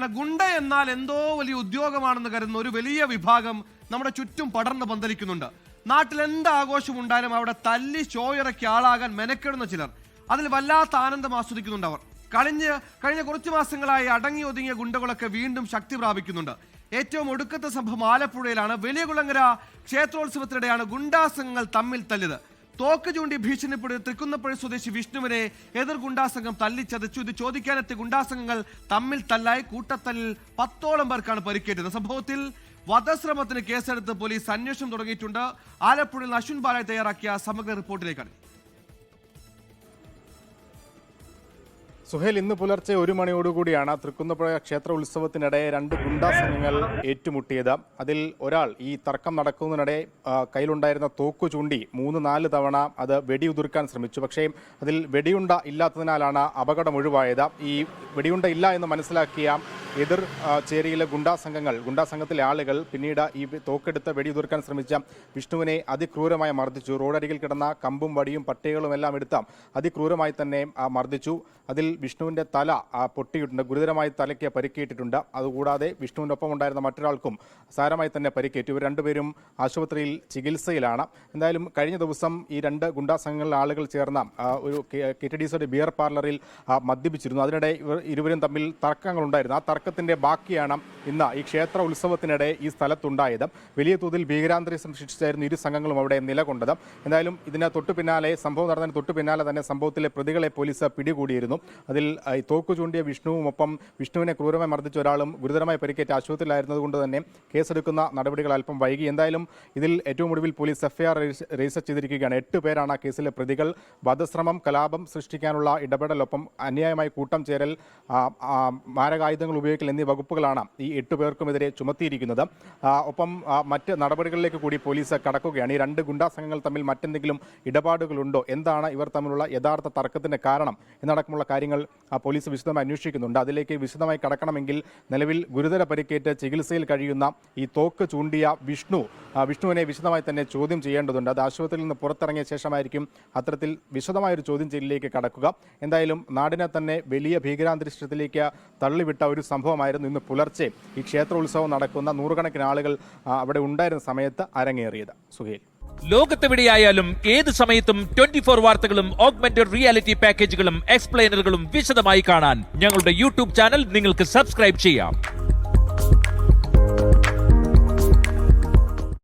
വാർത്തയാണ്. ഗുണ്ട എന്നാൽ എന്തോ വലിയ ഉദ്യോഗമാണെന്ന് കരുതുന്ന ഒരു വലിയ വിഭാഗം നമ്മുടെ ചുറ്റും പടർന്ന് പന്തലിക്കുന്നുണ്ട്. നാട്ടിൽ എന്ത് ആഘോഷം ഉണ്ടായാലും അവിടെ തല്ലി ഷോയിറക്കി ആളാകാൻ മെനക്കെടുന്ന ചിലർ, അതിൽ വല്ലാത്ത ആനന്ദം ആസ്വദിക്കുന്നുണ്ട്. അവർ കഴിഞ്ഞ കുറച്ചു മാസങ്ങളായി അടങ്ങി ഒതുങ്ങിയ ഗുണ്ടകളൊക്കെ വീണ്ടും ശക്തി പ്രാപിക്കുന്നുണ്ട്. ഏറ്റവും ഒടുക്കത്തെ സംഭവം ആലപ്പുഴയിലാണ്. വലിയകുളങ്ങര ക്ഷേത്രോത്സവത്തിനിടെയാണ് ഗുണ്ടാസംഘങ്ങൾ തമ്മിൽ തല്ലിയത്. തോക്ക് ചൂണ്ടി ഭീഷണിപ്പെടുത്തി തൃക്കുന്നപ്പുഴ സ്വദേശി വിഷ്ണുവിനെ എതിർ ഗുണ്ടാസംഘം തല്ലിച്ചതച്ചു. ഇത് ചോദിക്കാനെത്തിയ ഗുണ്ടാസംഘങ്ങൾ തമ്മിൽ തല്ലായി. കൂട്ടത്തല്ലിൽ 10ഓളം പേർക്കാണ് പരിക്കേറ്റത്. സംഭവത്തിൽ വധശ്രമത്തിന് കേസെടുത്ത് പോലീസ് അന്വേഷണം തുടങ്ങിയിട്ടുണ്ട്. ആലപ്പുഴയിൽ അശ്വിൻ ബാലായി തയ്യാറാക്കിയ സമഗ്ര റിപ്പോർട്ടിലേക്കാണ്. സുഹേൽ, ഇന്ന് പുലർച്ചെ 1 മണിയോടുകൂടിയാണ് തൃക്കുന്നപ്പുഴ ക്ഷേത്ര ഉത്സവത്തിനിടെ 2 ഗുണ്ടാ സംഘങ്ങൾ ഏറ്റുമുട്ടിയത്. അതിൽ ഒരാൾ ഈ തർക്കം നടക്കുന്നതിനിടെ കയ്യിലുണ്ടായിരുന്ന തോക്കു ചൂണ്ടി 3-4 തവണ അത് വെടിയുതിർക്കാൻ ശ്രമിച്ചു. പക്ഷേ അതിൽ വെടിയുണ്ട ഇല്ലാത്തതിനാലാണ് അപകടം ഒഴിവായത്. ഈ വെടിയുണ്ട ഇല്ല എന്ന് മനസ്സിലാക്കിയ എതിർ ചേരിയിലെ ഗുണ്ടാ സംഘത്തിലെ ആളുകൾ പിന്നീട് ഈ തോക്കെടുത്ത് വെടിയുതിർക്കാൻ ശ്രമിച്ച വിഷ്ണുവിനെ അതിക്രൂരമായി മർദ്ദിച്ചു. റോഡരികിൽ കിടന്ന കമ്പും വടിയും പട്ടയങ്ങളും എല്ലാം എടുത്ത് അതിക്രൂരമായി തന്നെ മർദ്ദിച്ചു. അതിൽ വിഷ്ണുവിന്റെ തല പൊട്ടിയിട്ടുണ്ട്. ഗുരുതരമായി തലയ്ക്ക് പരിക്കേറ്റിട്ടുണ്ട്. അതുകൂടാതെ വിഷ്ണുവിന്റെ ഒപ്പം ഉണ്ടായിരുന്ന മറ്റൊരാൾക്കും സാരമായി തന്നെ പരിക്കേറ്റു. ഇവർ രണ്ടുപേരും ആശുപത്രിയിൽ ചികിത്സയിലാണ്. എന്തായാലും കഴിഞ്ഞ ദിവസം ഈ 2 ഗുണ്ടാ സംഘങ്ങളിലെ ആളുകൾ ചേർന്ന ഒരു KTDCയുടെ ബിയർ പാർലറിൽ മദ്യപിച്ചിരുന്നു. അതിനിടെ ഇരുവരും തമ്മിൽ തർക്കങ്ങളുണ്ടായിരുന്നു. ആ തർക്കത്തിന്റെ ബാക്കിയാണ് ഇന്ന് ഈ ക്ഷേത്ര ഉത്സവത്തിനിടെ ഈ സ്ഥലത്തുണ്ടായത്. വലിയ തോതിൽ ഭീകരാന്തരീക്ഷം സൃഷ്ടിച്ചായിരുന്നു ഇരു സംഘങ്ങളും അവിടെ നിലകൊണ്ടത്. എന്തായാലും ഇതിന് സംഭവം നടന്നതിന് തൊട്ടു പിന്നാലെ തന്നെ സംഭവത്തിലെ പ്രതികളെ പോലീസ് പിടികൂടിയിരുന്നു. അതിൽ തോക്കു ചൂണ്ടിയ വിഷ്ണുവും ഒപ്പം വിഷ്ണുവിനെ ക്രൂരമായി മർദ്ദിച്ച ഒരാളും ഗുരുതരമായി പരിക്കേറ്റ ആശുപത്രിയിലായിരുന്നത് കൊണ്ട് തന്നെ കേസെടുക്കുന്ന നടപടികൾ അല്പം വൈകി. എന്തായാലും ഇതിൽ ഏറ്റവും ഒടുവിൽ പോലീസ് FIR രജിസ്റ്റർ ചെയ്തിരിക്കുകയാണ്. 8 പേരാണ് ആ കേസിലെ പ്രതികൾ. വധശ്രമം, കലാപം സൃഷ്ടിക്കാനുള്ള ഇടപെടലൊപ്പം അന്യായമായി കൂട്ടം ചേരൽ, മാരകായുധങ്ങൾ ഉപയോഗിക്കൽ എന്നീ വകുപ്പുകളാണ് ഈ 8 പേർക്കുമെതിരെ ചുമത്തിയിരിക്കുന്നത്. ഒപ്പം മറ്റ് നടപടികളിലേക്ക് കൂടി പോലീസ് കടക്കുകയാണ്. ഈ 2 ഗുണ്ടാ സംഘങ്ങൾ തമ്മിൽ മറ്റെന്തെങ്കിലും ഇടപാടുകളുണ്ടോ, എന്താണ് ഇവർ തമ്മിലുള്ള യഥാർത്ഥ തർക്കത്തിന്റെ കാരണം എന്നടക്കമുള്ള കാര്യങ്ങൾ പോലീസ് വിശദമായി അന്വേഷിക്കുന്നുണ്ട്. അതിലേക്ക് വിശദമായി കടക്കണമെങ്കിൽ നിലവിൽ ഗുരുതര പരിക്കേറ്റ് ചികിത്സയിൽ കഴിയുന്ന ഈ തോക്ക് ചൂണ്ടിയ വിഷ്ണുവിനെ വിശദമായി തന്നെ ചോദ്യം ചെയ്യേണ്ടതുണ്ട്. അത് ആശുപത്രിയിൽ നിന്ന് പുറത്തിറങ്ങിയ ശേഷമായിരിക്കും അത്തരത്തിൽ വിശദമായൊരു ചോദ്യം ചെയ്യലിലേക്ക് കടക്കുക. എന്തായാലും നാടിനെ തന്നെ വലിയ ഭീകരാന്തരീക്ഷത്തിലേക്ക് തള്ളിവിട്ട ഒരു സംഭവമായിരുന്നു ഇന്ന് പുലർച്ചെ ഈ ക്ഷേത്രോത്സവം നടക്കുന്ന 100 കണക്കിന് ആളുകൾ അവിടെ ഉണ്ടായിരുന്ന സമയത്ത് അരങ്ങേറിയത്. സുഹേൽ, ലോകത്തെവിടെയായാലും ഏത് സമയത്തും 24 വാർത്തകളും ഓഗ്മെന്റഡ് റിയാലിറ്റി പാക്കേജുകളും എക്സ്പ്ലെയിനറുകളും വിശദമായി കാണാൻ ഞങ്ങളുടെ YouTube ചാനൽ നിങ്ങൾക്ക് സബ്സ്ക്രൈബ് ചെയ്യാം.